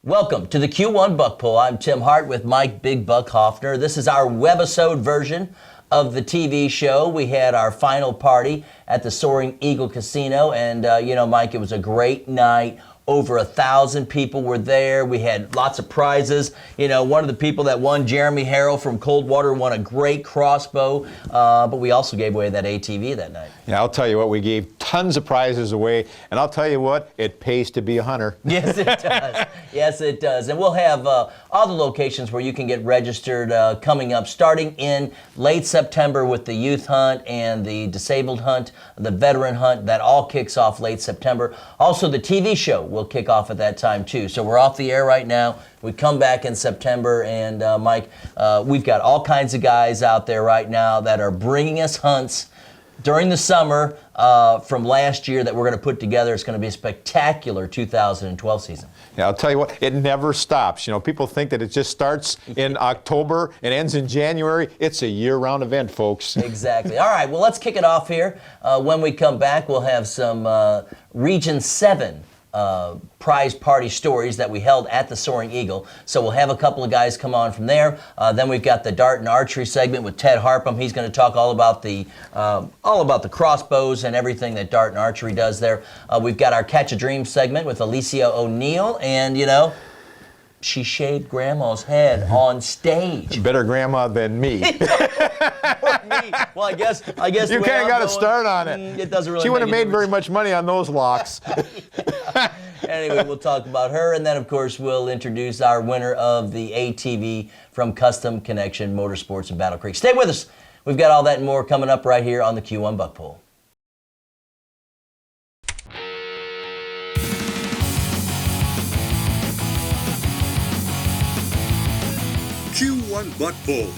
Welcome to the Q1 Buck Pull. I'm Tim Hart with Mike Big Buck Hoffner. This is our webisode version of the TV show. We had our final party at the Soaring Eagle Casino, and Mike, it was a great night. Over 1,000 people were there. We had lots of prizes. You know, one of the people that won, Jeremy Harrell from Coldwater, won a great crossbow. But we also gave away that ATV that night. Yeah, I'll tell you what, we gave tons of prizes away. And I'll tell you what, it pays to be a hunter. Yes, it does. Yes, it does. And we'll have all the locations where you can get registered coming up, starting in late September with the youth hunt and the disabled hunt, the veteran hunt. That all kicks off late September. Also, the TV show will kick off at that time too. So we're off the air right now. We come back in September, and Mike, we've got all kinds of guys out there right now that are bringing us hunts during the summer from last year that we're going to put together. It's going to be a spectacular 2012 season. Yeah, I'll tell you what, it never stops. You know, people think that it just starts in October and ends in January. It's a year-round event, folks. Exactly. All right, well, let's kick it off here. When we come back, we'll have some Region 7 prize party stories that we held at the Soaring Eagle. So we'll have a couple of guys come on from there. Then we've got the dart and archery segment with Ted Harpham. He's going to talk all about the crossbows and everything that dart and archery does there. We've got our Catch a Dream segment with Alicia O'Neill, and she shaved Grandma's head on stage. Better grandma than me. Well, I guess you kind of got to start on it. It doesn't really. She wouldn't have made very much money on those locks. Yeah. Anyway, we'll talk about her, and then of course we'll introduce our winner of the ATV from Custom Connection Motorsports in Battle Creek. Stay with us. We've got all that and more coming up right here on the Q1 Buck Pull. Q1 Buck Pull,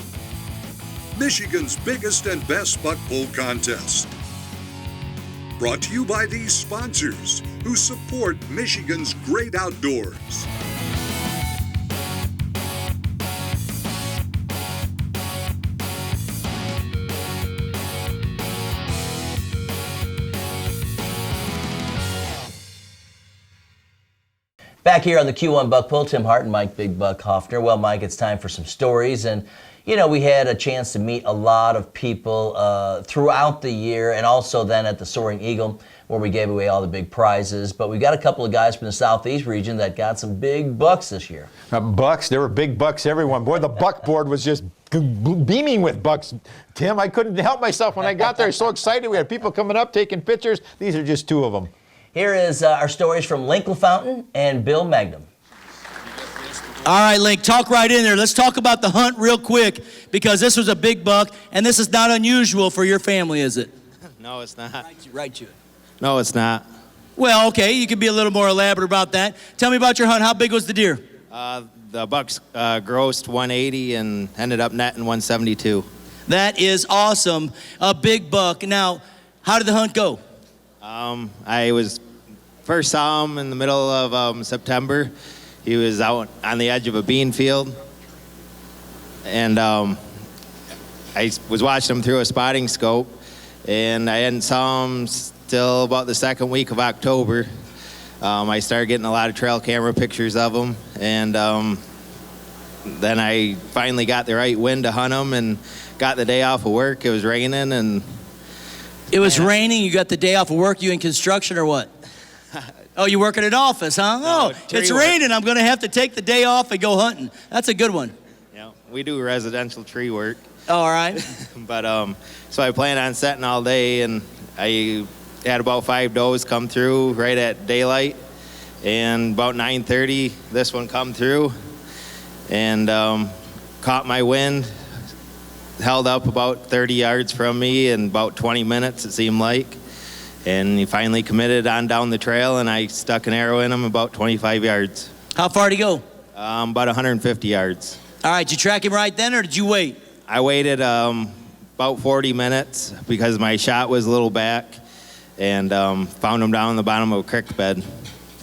Michigan's biggest and best buck pull contest. Brought to you by these sponsors who support Michigan's great outdoors. Back here on the Q1 Buck Pull, Tim Hart and Mike Big Buck Hoffner. Well, Mike, it's time for some stories, and we had a chance to meet a lot of people throughout the year, and also then at the Soaring Eagle, where we gave away all the big prizes. But we got a couple of guys from the Southeast region that got some big bucks this year. Bucks, there were big bucks, everyone. Boy, the buck board was just beaming with bucks. Tim, I couldn't help myself when I got there. I was so excited. We had people coming up, taking pictures. These are just two of them. Here is our stories from Link LaFountain and Bill Magnum. All right, Link, talk right in there. Let's talk about the hunt real quick, because this was a big buck, and this is not unusual for your family, is it? No, it's not. Right to it. No, it's not. Well, okay, you can be a little more elaborate about that. Tell me about your hunt. How big was the deer? The bucks grossed 180 and ended up netting 172. That is awesome. A big buck. Now, how did the hunt go? I first saw him in the middle of September. He was out on the edge of a bean field, and I was watching him through a spotting scope, and I hadn't saw him till about the second week of October. I started getting a lot of trail camera pictures of him, and then I finally got the right wind to hunt him and got the day off of work. It was raining, and it was raining. You got the day off of work. You in construction or what? Oh, you work at an office, huh? No, it's raining. I'm going to have to take the day off and go hunting. That's a good one. Yeah, we do residential tree work. All right. But so I planned on setting all day, and I had about 5 does come through right at daylight, and about 9:30 this one come through and caught my wind, held up about 30 yards from me in about 20 minutes, it seemed like. And he finally committed on down the trail, and I stuck an arrow in him about 25 yards. How far did he go? About 150 yards. All right, did you track him right then, or did you wait? I waited about 40 minutes because my shot was a little back, and found him down the bottom of a creek bed.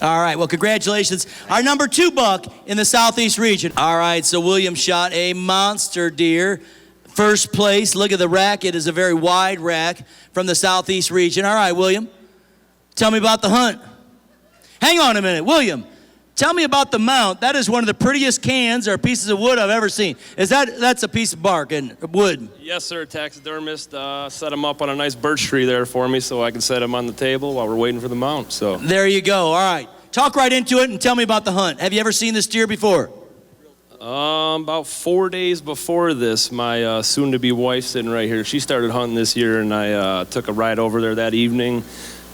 All right, well, congratulations. Our number 2 buck in the Southeast region. All right, so William shot a monster deer. First place. Look at the rack. It is a very wide rack from the Southeast region. All right, William, tell me about the hunt. Hang on a minute. William, Tell me about the mount. That is one of the prettiest cans or pieces of wood I've ever seen. That's a piece of bark and wood? Yes, sir. Taxidermist set them up on a nice birch tree there for me so I can set them on the table while we're waiting for the mount. So There you go. All right. Talk right into it and tell me about the hunt. Have you ever seen this deer before? about 4 days before this, my soon-to-be wife sitting right here, she started hunting this year, and I took a ride over there that evening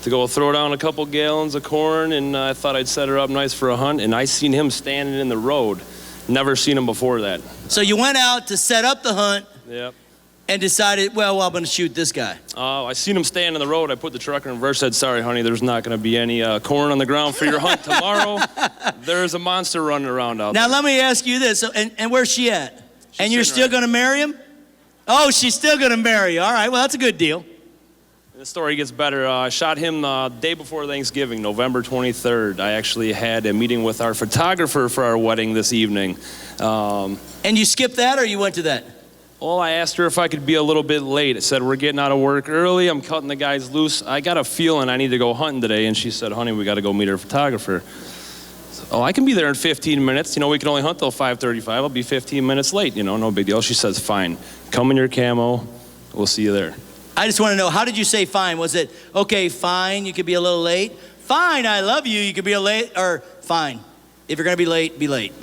to go throw down a couple gallons of corn, and I thought I'd set her up nice for a hunt, and I seen him standing in the road. Never seen him before that. So you went out to set up the hunt Yep. and decided, well, I'm going to shoot this guy. I seen him stand in the road. I put the truck in reverse, said, sorry, honey, there's not going to be any corn on the ground for your hunt tomorrow. There's a monster running around out Now, there. let me ask you this. So, and where's she at? And you're sitting still right- going to marry him? Oh, she's still going to marry you. All right, well, that's a good deal. The story gets better. I shot him the day before Thanksgiving, November 23rd. I actually had a meeting with our photographer for our wedding this evening. And you skipped that or you went to that? Well, I asked her if I could be a little bit late. I said, we're getting out of work early. I'm cutting the guys loose. I got a feeling I need to go hunting today. And she said, honey, we got to go meet our photographer. So, oh, I can be there in 15 minutes. You know, we can only hunt till 5:35. I'll be 15 minutes late. You know, no big deal. She says, fine. Come in your camo. We'll see you there. I just want to know, how did you say fine? Was it, okay, fine, you could be a little late? Fine, I love you, you could be a late, or fine, if you're going to be late, be late.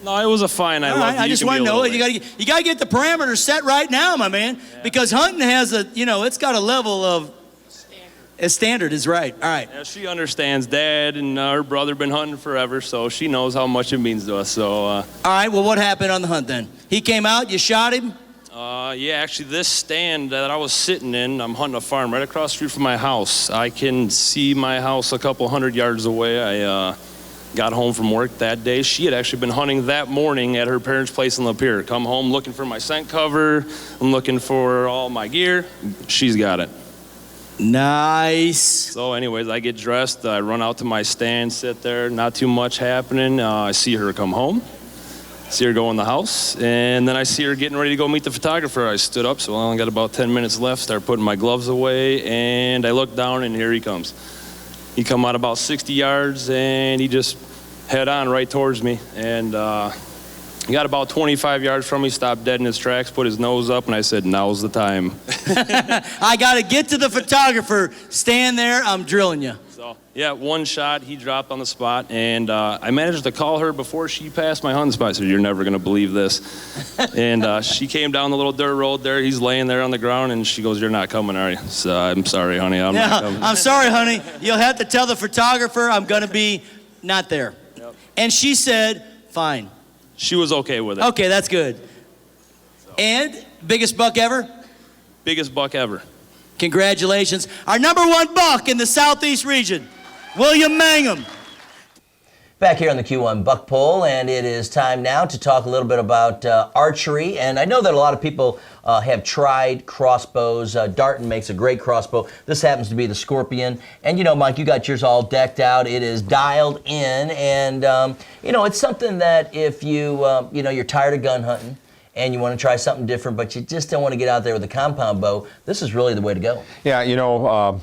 No, it was a fine. I All love right, you. I You just can be want to a know, little you late. got to get the parameters set right now, my man, because hunting has a, you know, it's got a level of, a standard is right. All right. Yeah, she understands. Dad and her brother been hunting forever, so she knows how much it means to us. So, All right, well, what happened on the hunt then? He came out, you shot him? yeah, actually, this stand that I was sitting in, I'm hunting a farm right across the street from my house. I can see my house a couple hundred yards away. I got home from work that day. She had actually been hunting that morning at her parents' place in Lapeer. Come home looking for my scent cover. I'm looking for all my gear. She's got it. Nice. So anyways, I get dressed. I run out to my stand, sit there. Not too much happening. I see her come home. See her go in the house, and then I see her getting ready to go meet the photographer. I stood up, so I only got about 10 minutes left, start putting my gloves away, and I look down, and here he comes. He come out about 60 yards, and he just head on right towards me, and he got about 25 yards from me, stopped dead in his tracks, put his nose up, and I said, now's the time. I got to get to the photographer. Stand there, I'm drilling you. So, yeah, one shot, he dropped on the spot, and I managed to call her before she passed my hunting spot. I said, you're never going to believe this. And she came down the little dirt road there. He's laying there on the ground, and she goes, you're not coming, are you? So, I'm sorry, honey, I'm not coming. I'm sorry, honey. You'll have to tell the photographer I'm going to be not there. Yep. And she said, fine. She was okay with it. Okay, that's good. And biggest buck ever? Biggest buck ever. Congratulations. Our number one buck in the Southeast region, William Mangum. Back here on the Q1 Buck Poll, and it is time now to talk a little bit about archery. And I know that a lot of people have tried crossbows. Darton makes a great crossbow. This happens to be the Scorpion. And you know, Mike, you got yours all decked out. It is dialed in, and you know, it's something that if you you know, you're tired of gun hunting and you want to try something different, but you just don't want to get out there with a compound bow, this is really the way to go. Yeah, you know,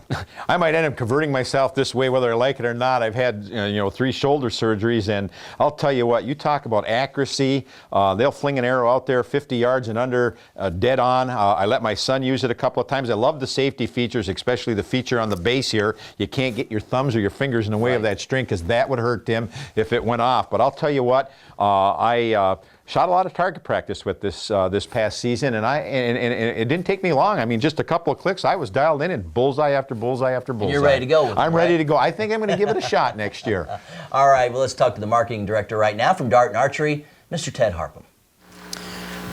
I might end up converting myself this way whether I like it or not. I've had, you know, 3 shoulder surgeries, and I'll tell you what, you talk about accuracy. They'll fling an arrow out there 50 yards and under, dead on. I let my son use it a couple of times. I love the safety features, especially the feature on the base here. You can't get your thumbs or your fingers in the way of that string, because that would hurt him if it went off. But I'll tell you what, I shot a lot of target practice with this this past season, and it didn't take me long. I mean, just a couple of clicks, I was dialed in and bullseye after bullseye after bullseye. You're ready to go with it, I'm ready right? to go. I think I'm going to give it a shot next year. All right, well, let's talk to the marketing director right now from Darton Archery, Mr. Ted Harpham.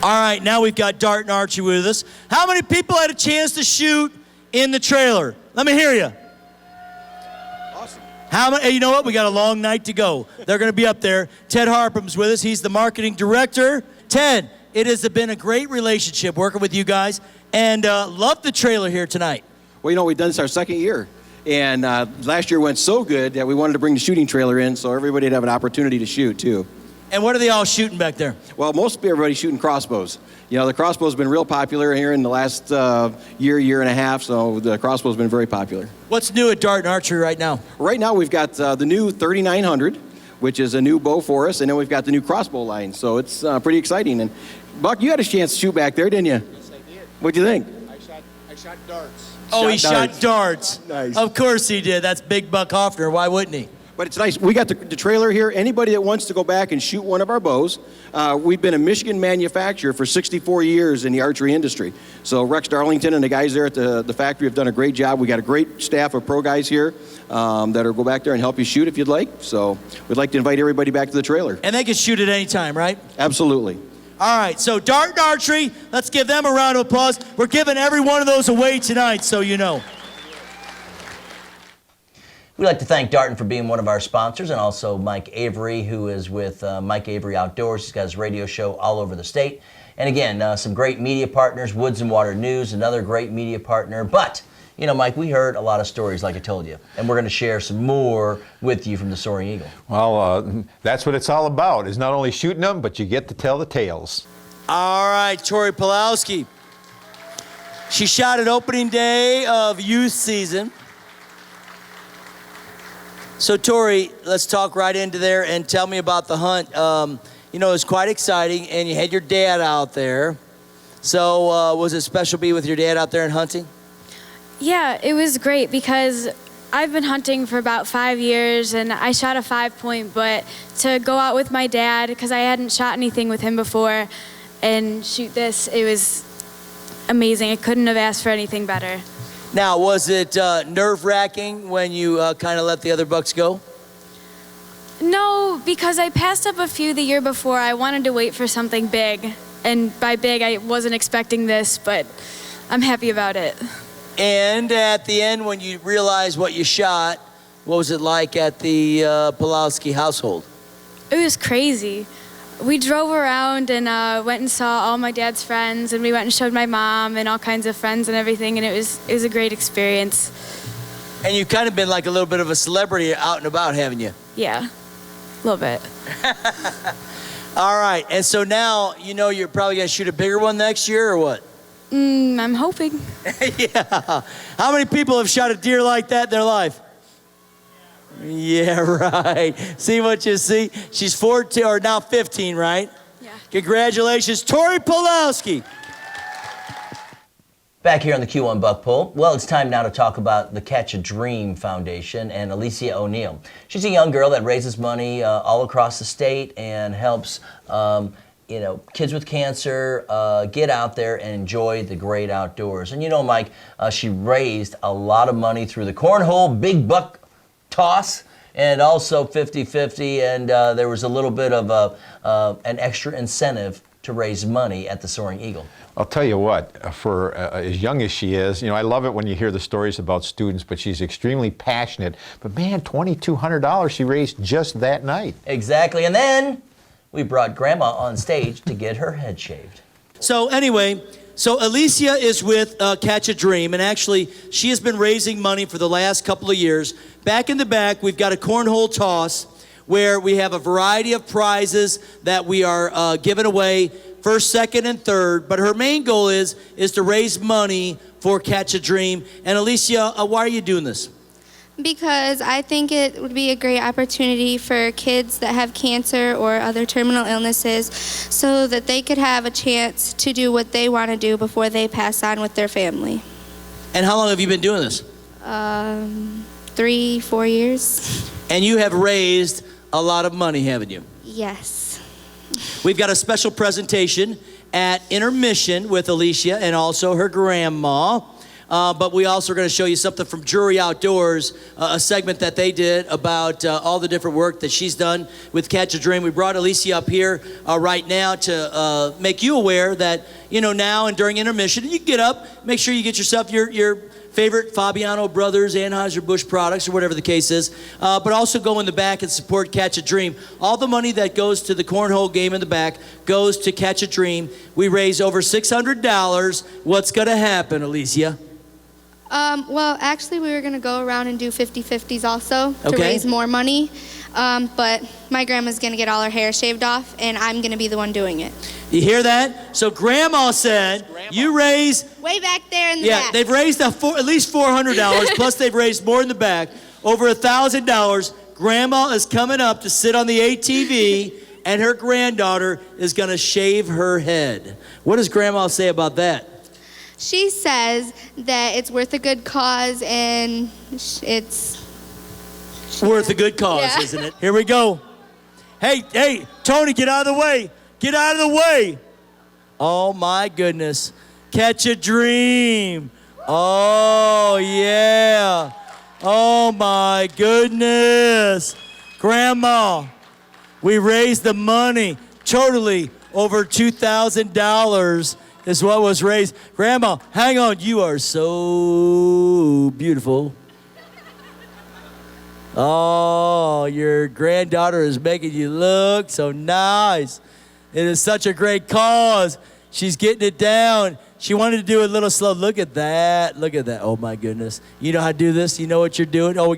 All right, now we've got Darton Archery with us. How many people had a chance to shoot in the trailer? Let me hear you. How many? You know what? We got a long night to go. They're going to be up there. Ted Harpham's with us. He's the marketing director. Ted, it has been a great relationship working with you guys, and love the trailer here tonight. Well, you know, we've done this our second year, and last year went so good that we wanted to bring the shooting trailer in so everybody would have an opportunity to shoot, too. And what are they all shooting back there? Well, most everybody's shooting crossbows. You know, the crossbow's been real popular here in the last year and a half, so the crossbow's been very popular. What's new at Darton Archery right now? Right now, we've got the new 3900. which is a new bow for us, and then we've got the new crossbow line. So it's pretty exciting. And Buck, you had a chance to shoot back there, didn't you? Yes, I did. What'd you think? I shot darts. Oh, he Shot shot darts. Nice. Of course he did. That's Big Buck Hoffner. Why wouldn't he? But it's nice. We got the trailer here. Anybody that wants to go back and shoot one of our bows, we've been a Michigan manufacturer for 64 years in the archery industry. So Rex Darlington and the guys there at the factory have done a great job. We got a great staff of pro guys here that'll go back there and help you shoot if you'd like. So we'd like to invite everybody back to the trailer. And they can shoot at any time, right? Absolutely. All right, so Dart and Archery, let's give them a round of applause. We're giving every one of those away tonight, so you know. We'd like to thank Darton for being one of our sponsors, and also Mike Avery, who is with Mike Avery Outdoors. He's got his radio show all over the state. And again, some great media partners, Woods and Water News, another great media partner. But, you know, Mike, we heard a lot of stories, like I told you, and we're going to share some more with you from the Soaring Eagle. Well, that's what it's all about, is not only shooting them, but you get to tell the tales. All right, Tori Pulowski. She shot at opening day of youth season. So, Tori, let's talk right into there and tell me about the hunt. You know, it was quite exciting, and you had your dad out there. So, was it special to be with your dad out there and hunting? Yeah, it was great because I've been hunting for about 5 years, and I shot a 5-point, but to go out with my dad, because I hadn't shot anything with him before, and shoot this, it was amazing. I couldn't have asked for anything better. Now, was it nerve-wracking when you kind of let the other bucks go? No, because I passed up a few the year before. I wanted to wait for something big, and by big, I wasn't expecting this, but I'm happy about it. And at the end, when you realized what you shot, what was it like at the Pulowski household? It was crazy. We drove around and went and saw all my dad's friends, and we went and showed my mom and all kinds of friends and everything, and it was a great experience. And you've kind of been like a little bit of a celebrity out and about, haven't you? Yeah, a little bit. All right, and so now you know you're probably going to shoot a bigger one next year, or what? I'm hoping. Yeah. How many people have shot a deer like that in their life? Yeah, right. See what you see? She's 14, or now 15, right? Yeah. Congratulations, Tori Pulowski. Back here on the Q1 Buck Pull, well, it's time now to talk about the Catch a Dream Foundation and Alicia O'Neill. She's a young girl that raises money all across the state and helps you know, kids with cancer get out there and enjoy the great outdoors. And you know, Mike, she raised a lot of money through the Cornhole Big Buck Toss and also 50-50, and there was a little bit of an extra incentive to raise money at the Soaring Eagle. I'll tell you what, for as young as she is, you know, I love it when you hear the stories about students, but she's extremely passionate. But man, $2,200 she raised just that night. Exactly, and then we brought Grandma on stage to get her head shaved. So anyway, so Alicia is with Catch a Dream, and actually she has been raising money for the last couple of years. Back in the back, we've got a cornhole toss where we have a variety of prizes that we are giving away, first, second, and third. But her main goal is to raise money for Catch a Dream. And Alicia, why are you doing this? Because I think it would be a great opportunity for kids that have cancer or other terminal illnesses so that they could have a chance to do what they want to do before they pass on with their family. And how long have you been doing this? 3-4 years. And you have raised a lot of money, haven't you? Yes. We've got a special presentation at intermission with Alicia and also her grandma. But we also are going to show you something from Drury Outdoors, a segment that they did about all the different work that she's done with Catch a Dream. We brought Alicia up here right now to make you aware that, you know, now and during intermission, you can get up, make sure you get yourself your favorite Fabiano Brothers, Anheuser-Busch products, or whatever the case is, but also go in the back and support Catch a Dream. All the money that goes to the cornhole game in the back goes to Catch a Dream. We raise over $600. What's going to happen, Alicia? Well, actually, we were going to go around and do 50-50s also to Okay. raise more money. But my grandma's going to get all her hair shaved off, and I'm going to be the one doing it. You hear that? So Grandma said you raise... Way back there in the Yeah, back. they've raised at least $400, plus they've raised more in the back, over $1,000. Grandma is coming up to sit on the ATV, and her granddaughter is going to shave her head. What does Grandma say about that? She says that it's worth a good cause and it's Worth a good cause, Yeah. isn't it? Here we go. Hey, Tony, get out of the way. Get out of the way. Oh, my goodness. Catch a dream. Oh, yeah. Oh, my goodness. Grandma, we raised the money. Totally over $2,000 is what was raised. Grandma, hang on. You are so beautiful. Oh, your granddaughter is making you look so nice. It is such a great cause. She's getting it down. She wanted to do it a little slow. Look at that. Look at that. Oh, my goodness. You know how to do this? You know what you're doing? Oh,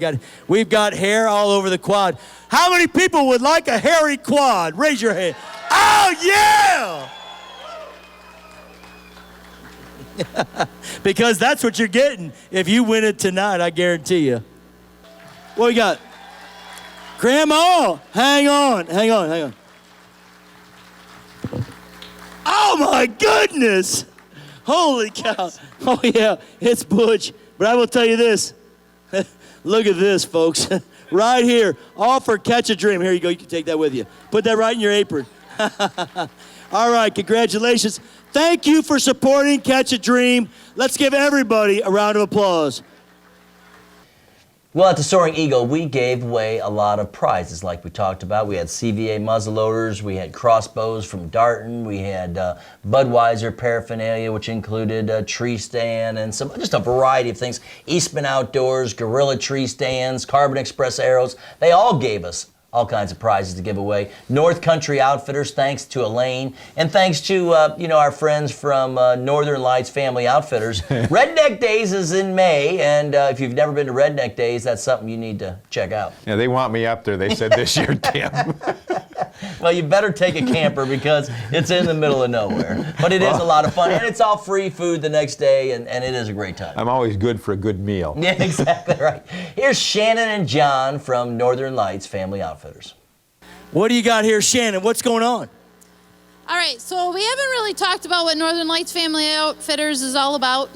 we've got hair all over the quad. How many people would like a hairy quad? Raise your hand. Oh, yeah! Because that's what you're getting if you win it tonight, I guarantee you. What we got? Grandma, hang on. Oh, my goodness. Holy cow. Oh, yeah, it's Butch. But I will tell you this. Look at this, folks. Right here, all for Catch a Dream. Here you go. You can take that with you. Put that right in your apron. All right, congratulations. Thank you for supporting Catch a Dream. Let's give everybody a round of applause. Well, at the Soaring Eagle, we gave away a lot of prizes like we talked about. We had CVA muzzleloaders, we had crossbows from Darton, we had Budweiser paraphernalia, which included a tree stand and just a variety of things. Eastman Outdoors, Gorilla tree stands, Carbon Express arrows. They all gave us all kinds of prizes to give away. North Country Outfitters, thanks to Elaine, and thanks to our friends from Northern Lights Family Outfitters. Redneck Days is in May, and if you've never been to Redneck Days, that's something you need to check out. Yeah, they want me up there, they said this year, Tim. Well, you better take a camper because it's in the middle of nowhere. But it is a lot of fun, and it's all free food the next day, and it is a great time. I'm always good for a good meal. Yeah, exactly right. Here's Shannon and John from Northern Lights Family Outfitters. What do you got here, Shannon? What's going on? All right, so we haven't really talked about what Northern Lights Family Outfitters is all about.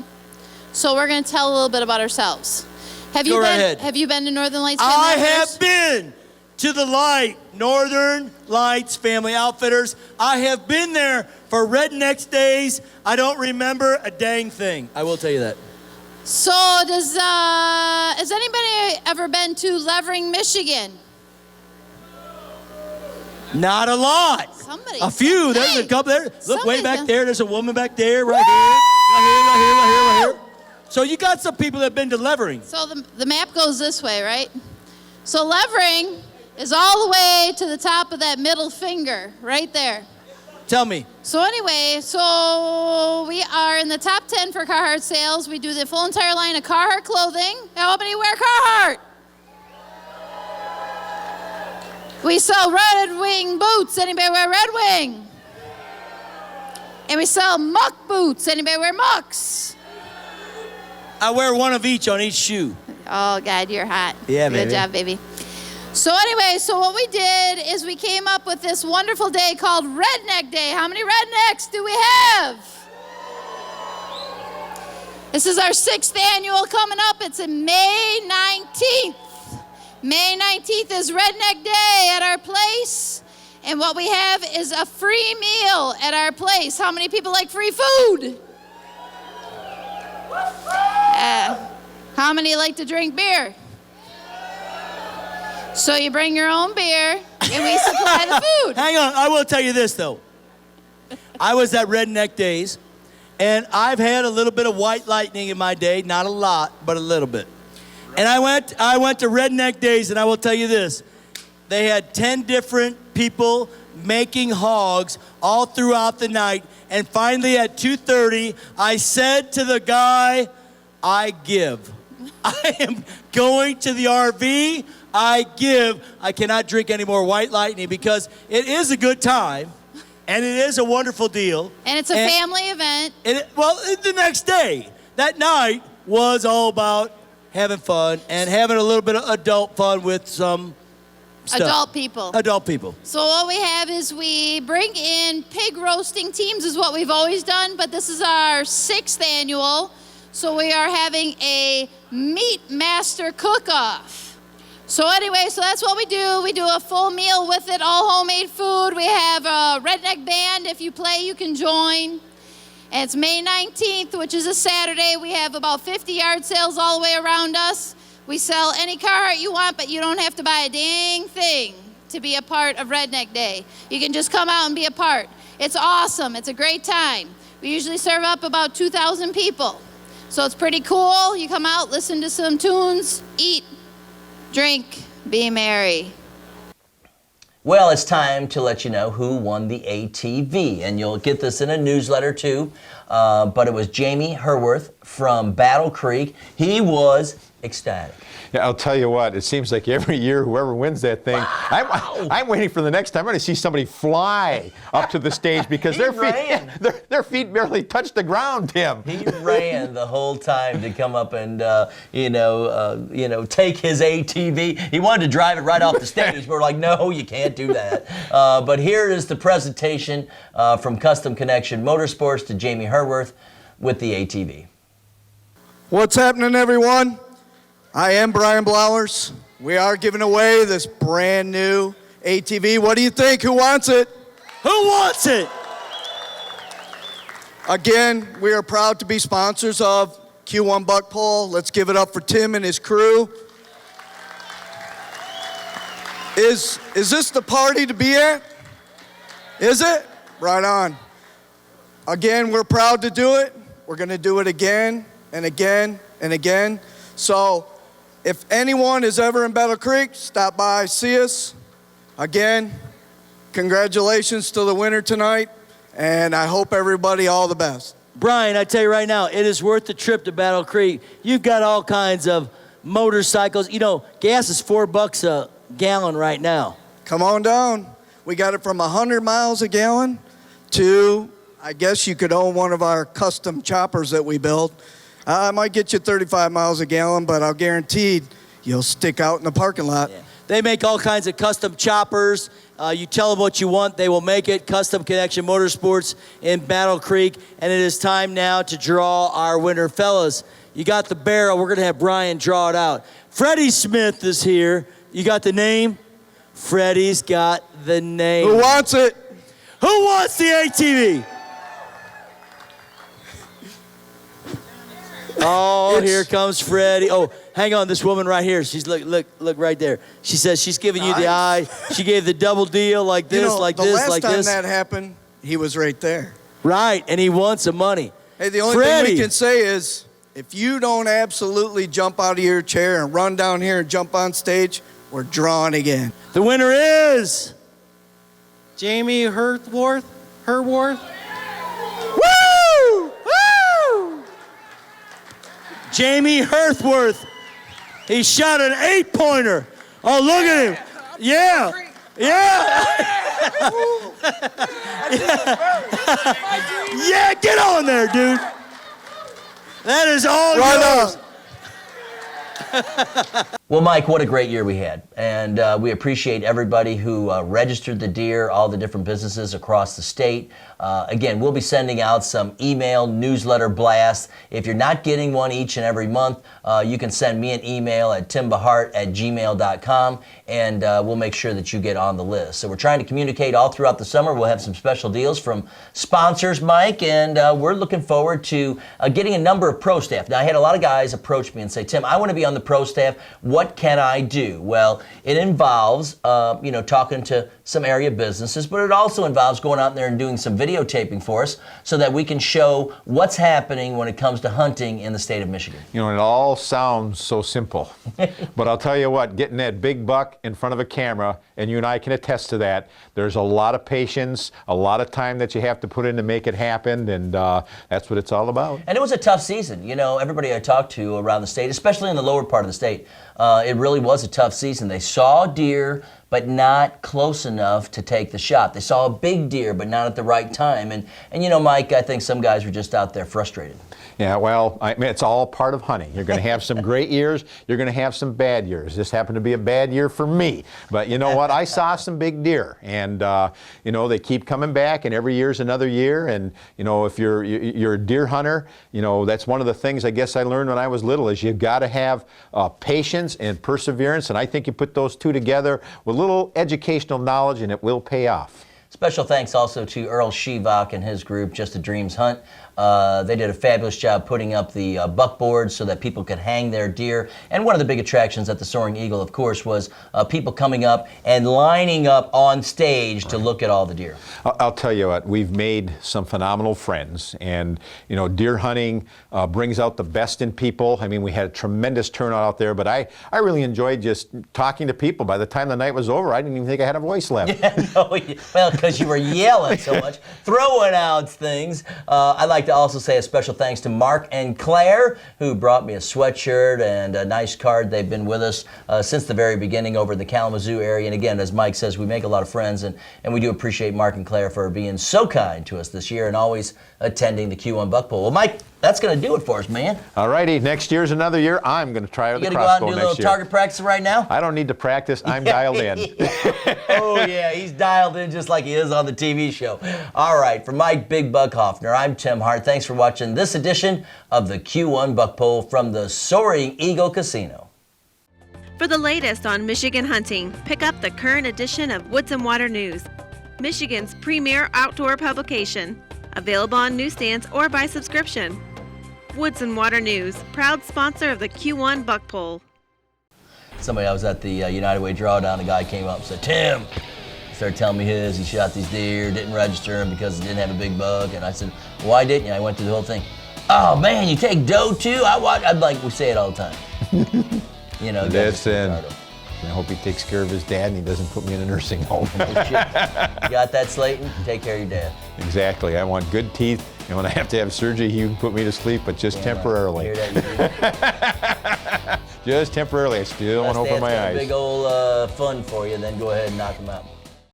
So we're going to tell a little bit about ourselves. Have you been to Northern Lights Family I Outfitters? have been to the Northern Lights Family Outfitters. I have been there for Redneck Days. I don't remember a dang thing. I will tell you that. So has anybody ever been to Levering, Michigan? Not a lot. Somebody. A few. There's Hey, a couple there. Look way somebody's back been- there. There's a woman back there. Right here. So you got some people that have been to Levering. So the map goes this way, right? So Levering is all the way to the top of that middle finger, right there. Tell me. So anyway, so we are in the top 10 for Carhartt sales. We do the full entire line of Carhartt clothing. How many wear Carhartt? We sell Red Wing boots. Anybody wear Red Wing? And we sell Muck boots. Anybody wear Mucks? I wear one of each on each shoe. Oh, God, you're hot. Yeah, Good baby. job, baby. So anyway, so what we did is we came up with this wonderful day called Redneck Day. How many rednecks do we have? This is our 6th annual coming up. It's in May 19th. May 19th is Redneck Day at our place. And what we have is a free meal at our place. How many people like free food? How many like to drink beer? So you bring your own beer, and we supply the food. Hang on. I will tell you this, though. I was at Redneck Days, and I've had a little bit of white lightning in my day. Not a lot, but a little bit. And I went to Redneck Days, and I will tell you this. They had 10 different people making hogs all throughout the night. And finally at 2:30, I said to the guy, I give. I am going to the RV. I give. I cannot drink any more White Lightning because it is a good time, and it is a wonderful deal. And it's a family event. The next day, that night was all about having fun and having a little bit of adult fun with some stuff. Adult people. Adult people. So what we have is we bring in pig roasting teams is what we've always done, but this is our 6th annual. So we are having a meat master cook-off. So anyway, so that's what we do. We do a full meal with it, all homemade food. We have a redneck band. If you play, you can join. And it's May 19th, which is a Saturday. We have about 50 yard sales all the way around us. We sell any Carhartt you want, but you don't have to buy a dang thing to be a part of Redneck Day. You can just come out and be a part. It's awesome. It's a great time. We usually serve up about 2,000 people. So it's pretty cool. You come out, listen to some tunes, eat, drink, be merry. Well, it's time to let you know who won the ATV, and you'll get this in a newsletter too, but it was Jamie Herworth from Battle Creek. He was ecstatic. Yeah, I'll tell you what, it seems like every year whoever wins that thing, I'm waiting for the next time. I'm going to see somebody fly up to the stage because their feet barely touch the ground, Tim. He ran the whole time to come up and, take his ATV. He wanted to drive it right off the stage. We're like, no, you can't do that. But here is the presentation from Custom Connection Motorsports to Jamie Herworth with the ATV. What's happening, everyone? I am Brian Blowers. We are giving away this brand new ATV. What do you think? Who wants it? Who wants it? Again, we are proud to be sponsors of Q1 Buck Pull. Let's give it up for Tim and his crew. Is this the party to be at? Is it? Right on. Again, we're proud to do it. We're going to do it again and again and again. So if anyone is ever in Battle Creek, stop by, see us. Again, congratulations to the winner tonight, and I hope everybody all the best. Brian, I tell you right now, it is worth the trip to Battle Creek. You've got all kinds of motorcycles. You know, gas is $4 a gallon right now. Come on down. We got it from 100 miles a gallon to, I guess you could own one of our custom choppers that we built. I might get you 35 miles a gallon, but I'll guarantee you'll stick out in the parking lot. Yeah. They make all kinds of custom choppers. You tell them what you want, they will make it. Custom Connection Motorsports in Battle Creek. And it is time now to draw our winner. Fellas, you got the barrel. We're going to have Brian draw it out. Freddie Smith is here. You got the name? Freddie's got the name. Who wants it? Who wants the ATV? Oh, here comes Freddie. Oh, hang on, this woman right here. She's look right there. She says she's giving you the eye. She gave the double deal like this, like this, like this. The last time that happened, he was right there. Right, and he wants some money. Hey, the only thing we can say is, if you don't absolutely jump out of your chair and run down here and jump on stage, we're drawing again. The winner is Jamie Herworth. Woo! Woo! Jamie Herworth. He shot an 8-pointer. Oh, look at him. Yeah. Yeah. Yeah, get on there, dude. That is all yours. Well, Mike, what a great year we had. And we appreciate everybody who registered the deer, all the different businesses across the state. Again, we'll be sending out some email newsletter blasts. If you're not getting one each and every month, you can send me an email at timbahart@gmail.com, and we'll make sure that you get on the list. So we're trying to communicate all throughout the summer. We'll have some special deals from sponsors, Mike, and we're looking forward to getting a number of pro staff. Now, I had a lot of guys approach me and say, Tim, I want to be on the pro staff. What can I do? Well, it involves, talking to some area businesses, but it also involves going out there and doing some videotaping for us so that we can show what's happening when it comes to hunting in the state of Michigan. You know, it all sounds so simple, but I'll tell you what, getting that big buck in front of a camera, and you and I can attest to that, there's a lot of patience, a lot of time that you have to put in to make it happen, and that's what it's all about. And it was a tough season. You know, everybody I talked to around the state, especially in the lower part of the state, it really was a tough season. They saw deer but not close enough to take the shot. They saw a big deer, but not at the right time. And you know, Mike, I think some guys were just out there frustrated. Yeah, well, I mean, it's all part of hunting. You're going to have some great years. You're going to have some bad years. This happened to be a bad year for me. But you know what? I saw some big deer. And, you know, they keep coming back, and every year's another year. And, you know, if you're a deer hunter, you know, that's one of the things I guess I learned when I was little is you've got to have patience and perseverance. And I think you put those two together with a little educational knowledge, and it will pay off. Special thanks also to Earl Shevak and his group, Just a Dreams Hunt. They did a fabulous job putting up the buckboards so that people could hang their deer. And one of the big attractions at the Soaring Eagle, of course, was people coming up and lining up on stage to look at all the deer. I'll tell you what, we've made some phenomenal friends. And, you know, deer hunting brings out the best in people. I mean, we had a tremendous turnout out there, but I really enjoyed just talking to people. By the time the night was over, I didn't even think I had a voice left. Yeah, no, well, because you were yelling so much, throwing out things. I'd like to also say a special thanks to Mark and Claire, who brought me a sweatshirt and a nice card. They've been with us since the very beginning over in the Kalamazoo area. And again, as Mike says, we make a lot of friends, and we do appreciate Mark and Claire for being so kind to us this year and always attending the Q1 Buck Bowl. Well, Mike, that's going to do it for us, man. All righty, next year's another year. I'm going to try the crossbow next year. You going to go out and do a little target practice right now? I don't need to practice. I'm dialed in. Oh, yeah, he's dialed in just like he is on the TV show. All right, for Mike Big Buck Hoffner, I'm Tim Hart. Thanks for watching this edition of the Q1 Buck Bowl from the Soaring Eagle Casino. For the latest on Michigan hunting, pick up the current edition of Woods and Water News, Michigan's premier outdoor publication. Available on newsstands or by subscription. Woods and Water News, proud sponsor of the Q1 Buck Bowl. I was at the United Way Drawdown. A guy came up and said, Tim, he started telling me he shot these deer, didn't register them because he didn't have a big buck. And I said, why didn't you? I went through the whole thing. Oh man, you take doe too? I'd like, we say it all the time. You know, listen, I hope he takes care of his dad and he doesn't put me in a nursing home. You got that, Slayton? Take care of your dad. Exactly. I want good teeth, and when I have to have surgery, he can put me to sleep, but just temporarily. Hear that, just temporarily. I still want to open my eyes. Big old fun for you, then go ahead and knock him out.